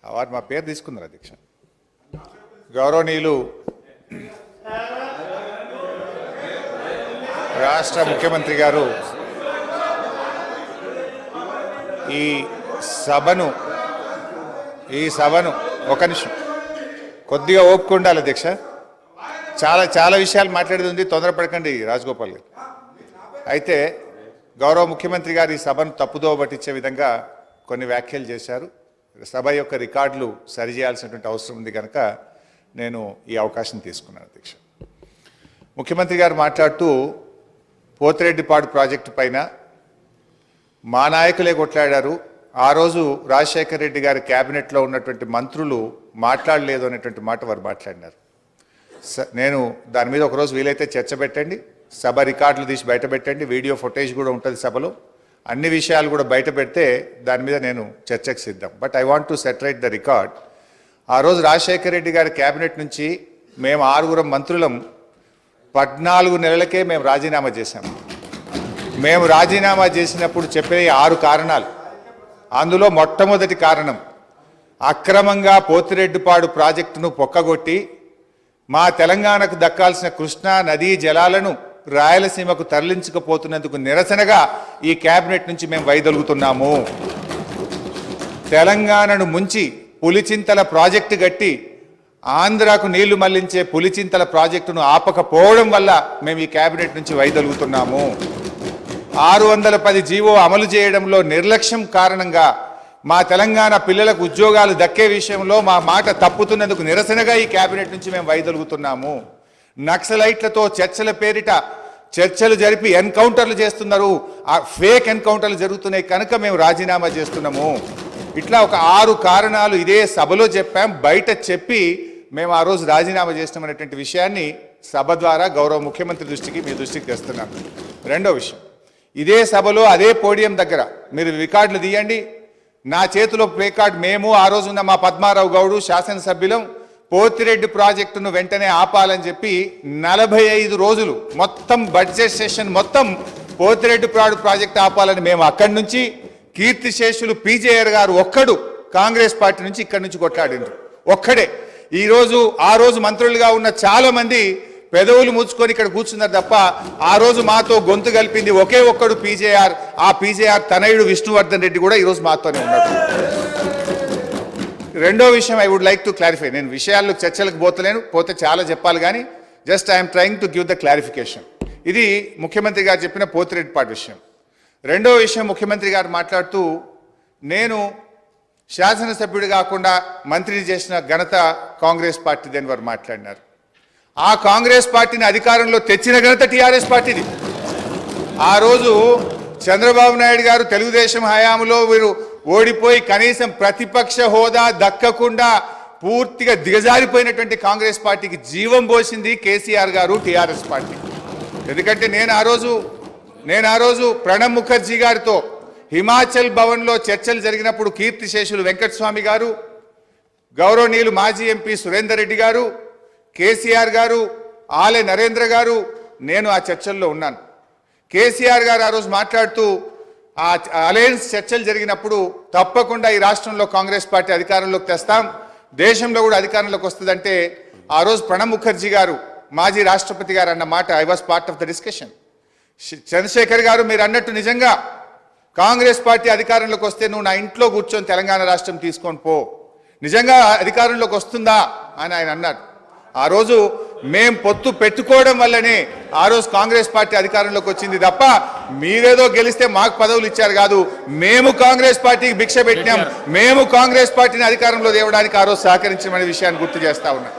వారు మా పేరు తీసుకున్నారు అధ్యక్ష. గౌరవనీయులు రాష్ట్ర ముఖ్యమంత్రి గారు ఈ సభను ఒక నిమిషం కొద్దిగా ఓపిక ఉండాలి అధ్యక్ష. చాలా విషయాలు మాట్లాడేది ఉంది, తొందరపడకండి రాజగోపాల్ గారు. అయితే గౌరవ ముఖ్యమంత్రి గారు ఈ సభను తప్పుదోవ పట్టించే విధంగా కొన్ని వ్యాఖ్యలు చేశారు. సభ యొక్క రికార్డులు సరిచేయాల్సినటువంటి అవసరం ఉంది కనుక నేను ఈ అవకాశం తీసుకున్నాను అధ్యక్ష. ముఖ్యమంత్రి గారు మాట్లాడుతూ పోతిరెడ్డిపాడు ప్రాజెక్టు పైన మా నాయకులే కొట్లాడారు, ఆ రోజు రాజశేఖర రెడ్డి గారి క్యాబినెట్లో ఉన్నటువంటి మంత్రులు మాట్లాడలేదు అనేటువంటి మాట వారు మాట్లాడినారు. నేను దాని మీద ఒకరోజు వీలైతే చర్చ పెట్టండి, సభ రికార్డులు తీసి బయట పెట్టండి, వీడియో ఫుటేజ్ కూడా ఉంటుంది సభలో, అన్ని విషయాలు కూడా బయట పెడితే దాని మీద నేను చర్చకు సిద్ధం. But I want to set right the record. ఆ రోజు రాజశేఖర రెడ్డి గారి క్యాబినెట్ నుంచి మేము 6 మంత్రులం 14 నెలలకే మేము రాజీనామా చేశాము. మేము రాజీనామా చేసినప్పుడు చెప్పే 6 కారణాలు, అందులో మొట్టమొదటి కారణం అక్రమంగా పోతిరెడ్డిపాడు ప్రాజెక్టును పొక్కగొట్టి మా తెలంగాణకు దక్కాల్సిన కృష్ణా నదీ జలాలను రాయలసీమకు తరలించకపోతున్నందుకు నిరసనగా ఈ క్యాబినెట్ నుంచి మేము వైదొలుగుతున్నాము. తెలంగాణను ముంచి పులిచింతల ప్రాజెక్టు కట్టి ఆంధ్రాకు నీళ్లు మళ్లించే పులిచింతల ప్రాజెక్టును ఆపకపోవడం వల్ల మేము ఈ క్యాబినెట్ నుంచి వైదొలుగుతున్నాము. 610 జీవో అమలు చేయడంలో నిర్లక్ష్యం కారణంగా మా తెలంగాణ పిల్లలకు ఉద్యోగాలు దక్కే విషయంలో మా మాట తప్పుతున్నందుకు నిరసనగా ఈ క్యాబినెట్ నుంచి మేము వైదొలుగుతున్నాము. నక్సలైట్లతో చర్చల పేరిట చర్చలు జరిపి ఎన్కౌంటర్లు చేస్తున్నారు, ఆ ఫేక్ ఎన్కౌంటర్లు జరుగుతున్నాయి కనుక మేము రాజీనామా చేస్తున్నాము. ఇట్లా ఒక 6 కారణాలు ఇదే సభలో చెప్పాం, బయట చెప్పి మేము ఆ రోజు రాజీనామా చేస్తామనేటువంటి విషయాన్ని సభ ద్వారా గౌరవ ముఖ్యమంత్రి దృష్టికి మీ దృష్టికి తెస్తున్నాను. రెండో విషయం, ఇదే సభలో అదే పోడియం దగ్గర మీరు రికార్డులు తీయండి, నా చేతిలో ప్లే కార్డ్, మేము ఆ రోజున్న మా పద్మారావు గౌడు శాసనసభ్యులం పోతిరెడ్డి ప్రాజెక్టును వెంటనే ఆపాలని చెప్పి 45 రోజులు మొత్తం బడ్జెట్ సెషన్ మొత్తం పోతిరెడ్డిపాడు ప్రాజెక్టు ఆపాలని మేము అక్కడి నుంచి కీర్తిశేషులు పీజేఆర్ గారు ఒక్కడు కాంగ్రెస్ పార్టీ నుంచి ఇక్కడి నుంచి కొట్లాడిండ్రు ఒక్కడే. ఆ రోజు మంత్రులుగా ఉన్న చాలా మంది పెదవులు ముచ్చుకొని ఇక్కడ కూర్చున్నారు తప్ప ఆ రోజు మాతో గొంతు కలిపింది ఒకే ఒక్కడు పీజేఆర్. ఆ పీజేఆర్ తనయుడు విష్ణువర్ధన్ రెడ్డి కూడా ఈరోజు మాతోనే ఉన్నాడు. రెండో విషయం I would like to clarify. నేను విషయాల్లో చర్చలకు పోతే చాలా చెప్పాలి కానీ just I'm trying to give the clarification. ఇది ముఖ్యమంత్రి గారు చెప్పిన పోతిరెడ్డిపాడు విషయం. రెండో విషయం, ముఖ్యమంత్రి గారు మాట్లాడుతూ నేను శాసనసభ్యుడు కాకుండా మంత్రిని చేసిన ఘనత కాంగ్రెస్ పార్టీదని వారు మాట్లాడినారు. ఆ కాంగ్రెస్ పార్టీని అధికారంలో తెచ్చిన ఘనత టీఆర్ఎస్ పార్టీది. ఆ రోజు చంద్రబాబు నాయుడు గారు తెలుగుదేశం హయాంలో వీరు ఓడిపోయి కనీసం ప్రతిపక్ష హోదా దక్కకుండా పూర్తిగా దిగజారిపోయినటువంటి కాంగ్రెస్ పార్టీకి జీవం పోసింది కేసీఆర్ గారు, టీఆర్ఎస్ పార్టీ. ఎందుకంటే నేను ఆ రోజు ప్రణబ్ ముఖర్జీ గారితో హిమాచల్ భవన్లో చర్చలు జరిగినప్పుడు కీర్తిశేషులు వెంకటస్వామి గారు, గౌరవనీయులు మాజీ ఎంపీ సురేందర్ రెడ్డి గారు, కేసీఆర్ గారు, ఆలే నరేంద్ర గారు, నేను ఆ చర్చల్లో ఉన్నాను. కేసీఆర్ గారు ఆ రోజు మాట్లాడుతూ ఆ అలయన్స్ చర్చలు జరిగినప్పుడు తప్పకుండా ఈ రాష్ట్రంలో కాంగ్రెస్ పార్టీ అధికారంలోకి తెస్తాం, దేశంలో కూడా అధికారంలోకి వస్తుందంటే ఆ రోజు ప్రణబ్ ముఖర్జీ గారు మాజీ రాష్ట్రపతి గారు అన్న మాట I was part of the discussion. Chandrashekar గారు మీరు అన్నట్టు నిజంగా కాంగ్రెస్ పార్టీ అధికారంలోకి వస్తే నువ్వు నా ఇంట్లో కూర్చొని తెలంగాణ రాష్ట్రం తీసుకొని పో, నిజంగా అధికారంలోకి వస్తుందా అని ఆయన అన్నారు. ఆ రోజు మేం పొత్తు పెట్టుకోవడం వల్లనే ఆ రోజు కాంగ్రెస్ పార్టీ అధికారంలోకి వచ్చింది తప్ప మీరేదో గెలిస్తే మాకు పదవులు ఇచ్చారు కాదు. మేము కాంగ్రెస్ పార్టీకి భిక్ష పెట్టినాం, మేము కాంగ్రెస్ పార్టీని అధికారంలో తేవడానికి ఆ రోజు సహకరించమనే విషయాన్ని గుర్తు చేస్తా ఉన్నా.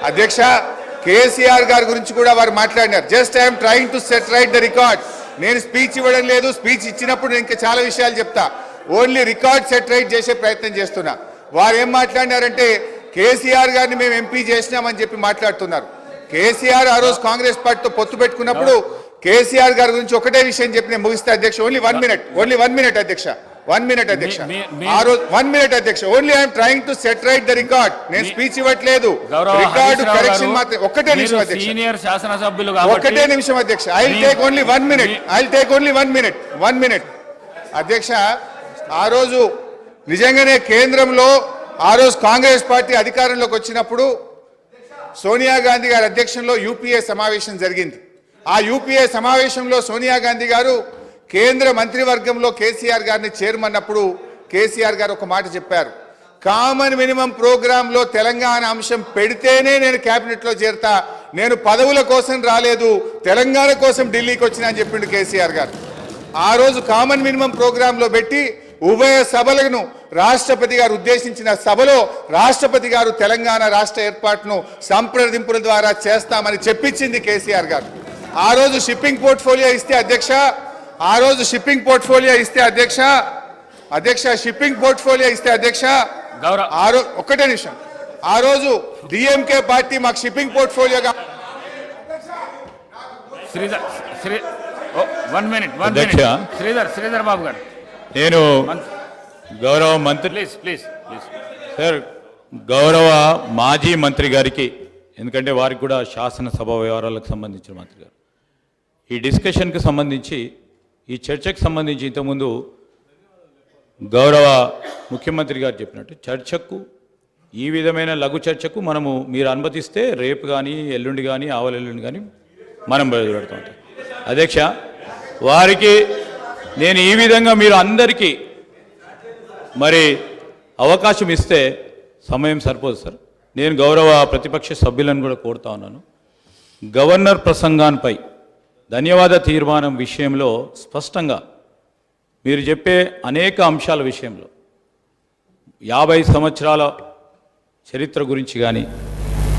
అధ్యక్ష, కేసీఆర్ గారి గురించి కూడా వారు మాట్లాడినారు. Just I'm trying to set right the record. నేను స్పీచ్ ఇవ్వడం లేదు, స్పీచ్ ఇచ్చినప్పుడు నేను ఇంకా చాలా విషయాలు చెప్తా, ఓన్లీ రికార్డ్ సెట్ రైట్ చేసే ప్రయత్నం చేస్తున్నా. వారు ఏం మాట్లాడినారంటే కేసీఆర్ గారిని మేము ఎంపీ చేసినామని చెప్పి మాట్లాడుతున్నారు. కేసీఆర్ ఆ రోజు కాంగ్రెస్ పార్టీతో పొత్తు పెట్టుకున్నప్పుడు కేసీఆర్ గారి గురించి ఒకటే విషయం చెప్పి నేను ముగిస్తే అధ్యక్ష, ఓన్లీ వన్ మినిట్ అధ్యక్ష, 1 minute అధ్యక్ష. ఆ రోజు 1 minute అధ్యక్ష. Only I'm trying to set right the record. నేను స్పీచ్ ఇవ్వట్లేదు, రికార్డు కరెక్షన్ మాత్రం. ఒక్కటే నిమిషం అధ్యక్ష, సీనియర్ శాసనసభ్యులు ఒకటే నిమిషం అధ్యక్ష. I will take only 1 minute. 1 minute అధ్యక్ష. ఆ రోజు నిజంగానే కేంద్రంలో ఆ రోజు కాంగ్రెస్ పార్టీ అధికారంలోకి వచ్చినప్పుడు సోనియా గాంధీ గారి అధ్యక్షంలో యూపీఏ సమావేశం జరిగింది. ఆ యూపీఏ సమావేశంలో సోనియా గాంధీ గారు కేంద్ర మంత్రివర్గంలో కేసీఆర్ గారిని చేరమన్నప్పుడు కేసీఆర్ గారు ఒక మాట చెప్పారు, కామన్ మినిమం ప్రోగ్రాంలో తెలంగాణ అంశం పెడితేనే నేను క్యాబినెట్లో చేరతా, నేను పదవుల కోసం రాలేదు, తెలంగాణ కోసం ఢిల్లీకి వచ్చినా అని చెప్పిండు కేసీఆర్ గారు. ఆ రోజు కామన్ మినిమం ప్రోగ్రాంలో పెట్టి ఉభయ సభలను రాష్ట్రపతి గారు ఉద్దేశించిన సభలో రాష్ట్రపతి గారు తెలంగాణ రాష్ట్ర ఏర్పాటును సంప్రదింపుల ద్వారా చేస్తామని చెప్పించింది కేసీఆర్ గారు. ఆ రోజు షిప్పింగ్ పోర్ట్ఫోలియో ఇస్తే అధ్యక్ష, ఆ రోజు షిప్పింగ్ పోర్ట్ఫోలియో ఇస్తే అధ్యక్ష షిప్పింగ్ పోర్ట్ఫోలియో ఇస్తే అధ్యక్ష ఒక్కటే నిమిషం, ఆ రోజు డిఎంకే పార్టీ మాకు షిప్పింగ్ పోర్ట్ఫోలియోగా శ్రీధర్ బాబు గారు, నేను గౌరవ మంత్రి ప్లీజ్ సార్, గౌరవ మాజీ మంత్రి గారికి, ఎందుకంటే వారికి కూడా శాసనసభ వ్యవహారాలకు సంబంధించిన మంత్రి గారు, ఈ డిస్కషన్కి సంబంధించి ఈ చర్చకు సంబంధించి ఇంతకుముందు గౌరవ ముఖ్యమంత్రి గారు చెప్పినట్టు చర్చకు, ఈ విధమైన లఘు చర్చకు మీరు అనుమతిస్తే రేపు కానీ ఎల్లుండి కానీ ఆవలెల్లుండి కానీ మనం బయలుపెడతాం. అధ్యక్ష, వారికి నేను ఈ విధంగా మీరు అందరికీ మరి అవకాశం ఇస్తే సమయం సరిపోదు సార్. నేను గౌరవ ప్రతిపక్ష సభ్యులను కూడా కోరుతా ఉన్నాను, గవర్నర్ ప్రసంగాన్పై ధన్యవాద తీర్మానం విషయంలో స్పష్టంగా మీరు చెప్పే అనేక అంశాల విషయంలో 50 సంవత్సరాల చరిత్ర గురించి కానీ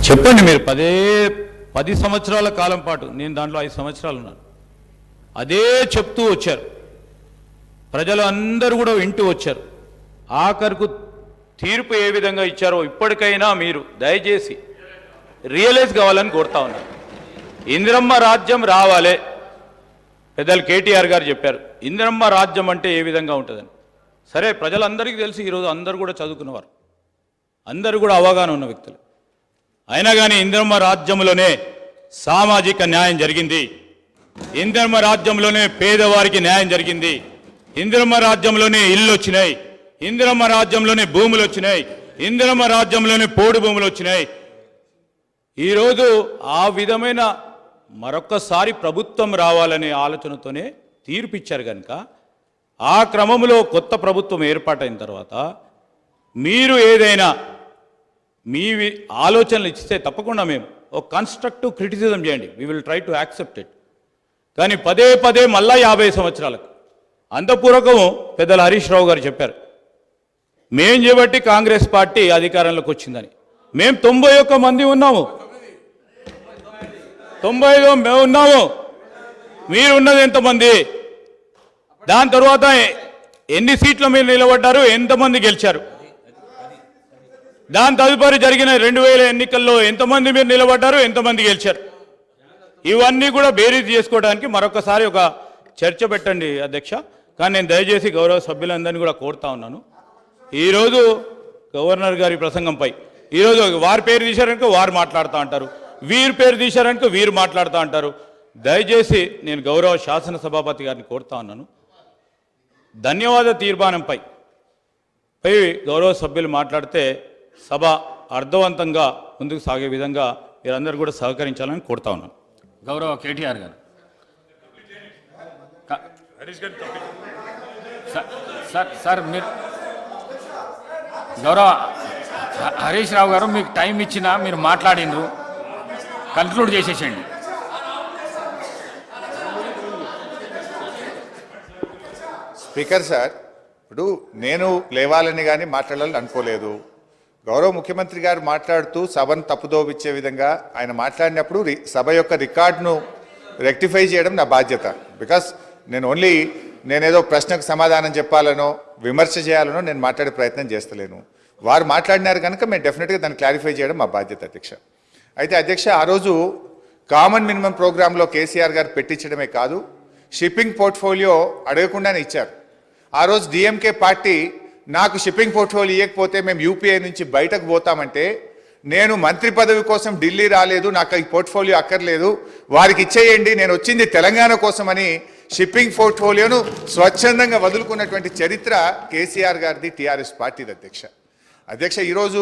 చెప్పండి. మీరు 10 సంవత్సరాల కాలం పాటు, నేను దాంట్లో 5 సంవత్సరాలు ఉన్నాను, అదే చెప్తూ వచ్చారు, ప్రజలు అందరూ కూడా వింటూ వచ్చారు. ఆఖరుకు తీర్పు ఏ విధంగా ఇచ్చారో ఇప్పటికైనా మీరు దయచేసి రియలైజ్ కావాలని కోరుతా ఉన్నారు. ఇందిరమ్మ రాజ్యం రావాలే, పెద్దలు కేటీఆర్ గారు చెప్పారు ఇందిరమ్మ రాజ్యం అంటే ఏ విధంగా ఉంటుందని. సరే, ప్రజలందరికీ తెలిసి ఈరోజు అందరూ కూడా చదువుకున్నవారు, అందరూ కూడా అవగాహన ఉన్న వ్యక్తులు. అయినా కానీ ఇందిరమ్మ రాజ్యంలోనే సామాజిక న్యాయం జరిగింది, ఇందిరమ్మ రాజ్యంలోనే పేదవారికి న్యాయం జరిగింది, ఇందిరమ్మ రాజ్యంలోనే ఇల్లు వచ్చినాయి, ఇందిరమ్మ రాజ్యంలోనే భూములు వచ్చినాయి, ఇందిరమ్మ రాజ్యంలోనే పోడు భూములు వచ్చినాయి. ఈరోజు ఆ విధమైన మరొక్కసారి ప్రభుత్వం రావాలనే ఆలోచనతోనే తీర్పిచ్చారు కనుక, ఆ క్రమంలో కొత్త ప్రభుత్వం ఏర్పాటైన తర్వాత మీరు ఏదైనా మీ ఆలోచనలు ఇస్తే తప్పకుండా మేము ఒక కన్స్ట్రక్టివ్ క్రిటిసిజం చేయండి, we will try to accept it. కానీ పదే మళ్ళా 50 సంవత్సరాలకు అంతపూర్వకము పెద్దలు హరీష్ రావు గారు చెప్పారు, మేం చేయబట్టి కాంగ్రెస్ పార్టీ అధికారంలోకి వచ్చిందని. మేము 91 మంది ఉన్నాము, 95 మేము ఉన్నాము, మీరు ఉన్నది ఎంతమంది? దాని తర్వాత ఎన్ని సీట్ల మీరు నిలబడ్డారు, ఎంతమంది గెలిచారు? దాని తదుపరి జరిగిన 2000 ఎన్నికల్లో ఎంతమంది మీరు నిలబడ్డారు, ఎంతమంది గెలిచారు? ఇవన్నీ కూడా బేరీజ్ చేసుకోవడానికి మరొకసారి ఒక చర్చ పెట్టండి అధ్యక్ష. కానీ నేను దయచేసి గౌరవ సభ్యులందరినీ కూడా కోరుతా ఉన్నాను, ఈరోజు గవర్నర్ గారి ప్రసంగంపై ఈరోజు వారి పేరు తీశారనుకో వారు మాట్లాడుతూ అంటారు, వీరి పేరు తీశారనుకో వీరు మాట్లాడుతూ అంటారు. దయచేసి నేను గౌరవ శాసనసభాపతి గారిని కోరుతా ఉన్నాను, ధన్యవాద తీర్మానంపై గౌరవ సభ్యులు మాట్లాడితే సభ అర్థవంతంగా ముందుకు సాగే విధంగా మీరందరూ కూడా సహకరించాలని కోరుతా ఉన్నాను. గౌరవ కేటీఆర్ గారు, సార్ మీరు గౌరవ హరీష్ రావు గారు మీకు టైం ఇచ్చినా మీరు మాట్లాడిండ్రు, కన్క్లూడ్ చేసేసేయండి. స్పీకర్ సార్, ఇప్పుడు నేను లేవాలని కానీ మాట్లాడాలని అనుకోలేదు. గౌరవ ముఖ్యమంత్రి గారు మాట్లాడుతూ సభను తప్పుదోవిచ్చే విధంగా ఆయన మాట్లాడినప్పుడు సభ యొక్క రికార్డును రెక్టిఫై చేయడం నా బాధ్యత. బికాస్ నేనేదో ప్రశ్నకు సమాధానం చెప్పాలనో విమర్శ చేయాలనో నేను మాట్లాడే ప్రయత్నం చేస్తలేను. వారు మాట్లాడినారు కనుక మేము డెఫినెట్గా దాన్ని క్లారిఫై చేయడం మా బాధ్యత అధ్యక్ష. అయితే అధ్యక్ష, ఆ రోజు కామన్ మినిమం ప్రోగ్రాంలో కేసీఆర్ గారు పెట్టించడమే కాదు, షిప్పింగ్ పోర్ట్ఫోలియో అడగకుండానే ఇచ్చారు. ఆ రోజు డిఎంకే పార్టీ నాకు షిప్పింగ్ పోర్ట్ఫోలియో ఇవ్వకపోతే మేము యూపీఐ నుంచి బయటకు పోతామంటే, నేను మంత్రి పదవి కోసం ఢిల్లీ రాలేదు, నాకు ఈ పోర్ట్ఫోలియో అక్కర్లేదు, వారికి ఇచ్చేయండి, నేను వచ్చింది తెలంగాణ కోసమని షిప్పింగ్ పోర్ట్ఫోలియోను స్వచ్ఛందంగా వదులుకున్నటువంటి చరిత్ర కేసీఆర్ గారిది, టీఆర్ఎస్ పార్టీది అధ్యక్ష. అధ్యక్ష, ఈరోజు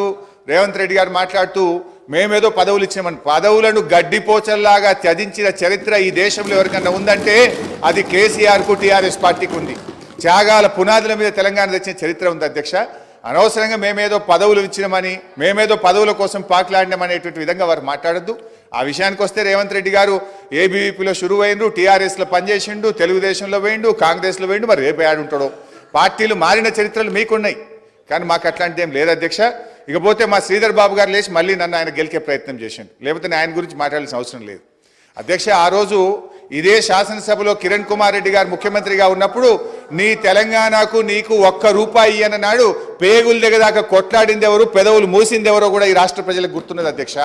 రేవంత్ రెడ్డి గారు మాట్లాడుతూ మేమేదో పదవులు ఇచ్చామని, పదవులను గడ్డిపోచల్లాగా త్యజించిన చరిత్ర ఈ దేశంలో ఎవరికన్నా ఉందంటే అది కేసీఆర్కు టీఆర్ఎస్ పార్టీకి ఉంది. త్యాగాల పునాదుల మీద తెలంగాణ తెచ్చిన చరిత్ర ఉంది అధ్యక్ష. అనవసరంగా మేమేదో పదవులు ఇచ్చినామని, మేమేదో పదవుల కోసం పాకులాడినామనేటువంటి విధంగా వారు మాట్లాడద్దు. ఆ విషయానికి వస్తే రేవంత్ రెడ్డి గారు ఏబీవీపీలో షురువైండు, టీఆర్ఎస్లో పనిచేసిండు, తెలుగుదేశంలో వేయండు, కాంగ్రెస్లో వేయండు, మరి రేపు ఆడుంటాడో. పార్టీలు మారిన చరిత్రలు మీకున్నాయి, కానీ మాకు అట్లాంటిది ఏం లేదు అధ్యక్ష. ఇకపోతే మా శ్రీధర్ బాబు గారు లేచి మళ్ళీ నన్ను ఆయన గెలికే ప్రయత్నం చేసిండు, లేకపోతే నేను ఆయన గురించి మాట్లాడాల్సిన అవసరం లేదు అధ్యక్ష. ఆ రోజు ఇదే శాసనసభలో కిరణ్ కుమార్ రెడ్డి గారు ముఖ్యమంత్రిగా ఉన్నప్పుడు నీ తెలంగాణకు నీకు ₹1 అన్నాడు. పేగులు దిగదాకా కొట్లాడింది ఎవరు, పెదవులు మూసింది ఎవరో కూడా ఈ రాష్ట్ర ప్రజలకు గుర్తున్నది అధ్యక్ష.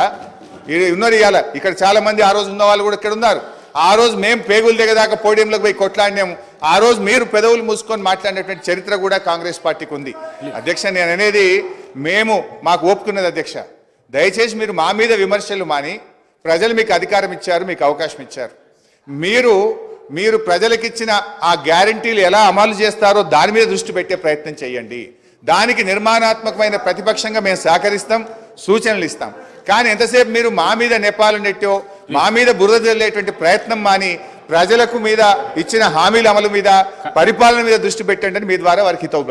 ఉన్నారు ఇవాళ ఇక్కడ చాలా మంది, ఆ రోజు ఉన్న వాళ్ళు కూడా ఇక్కడ ఉన్నారు. ఆ రోజు మేము పేగులు దిగదాకా పోడియంలోకి పోయి కొట్లాడినాము, ఆ రోజు మీరు పెదవులు మూసుకొని మాట్లాడినటువంటి చరిత్ర కూడా కాంగ్రెస్ పార్టీకి ఉంది అధ్యక్ష. నేను అనేది మాకు ఒప్పుకున్నది అధ్యక్ష. దయచేసి మీరు మా మీద విమర్శలు మాని, ప్రజలు మీకు అధికారం ఇచ్చారు, మీకు అవకాశం ఇచ్చారు, మీరు ప్రజలకిచ్చిన ఆ గ్యారంటీలు ఎలా అమలు చేస్తారో దాని మీద దృష్టి పెట్టే ప్రయత్నం చేయండి. దానికి నిర్మాణాత్మకమైన ప్రతిపక్షంగా మేము సహకరిస్తాం, సూచనలు ఇస్తాం. కానీ ఎంతసేపు మీరు మా మీద నెపాలు నెట్టో, మా మీద బురద జల్లేటువంటి ప్రయత్నం మాని ప్రజలకు మీద ఇచ్చిన హామీల అమలు మీద, పరిపాలన మీద దృష్టి పెట్టండి అని మీ ద్వారా వారికి హితవు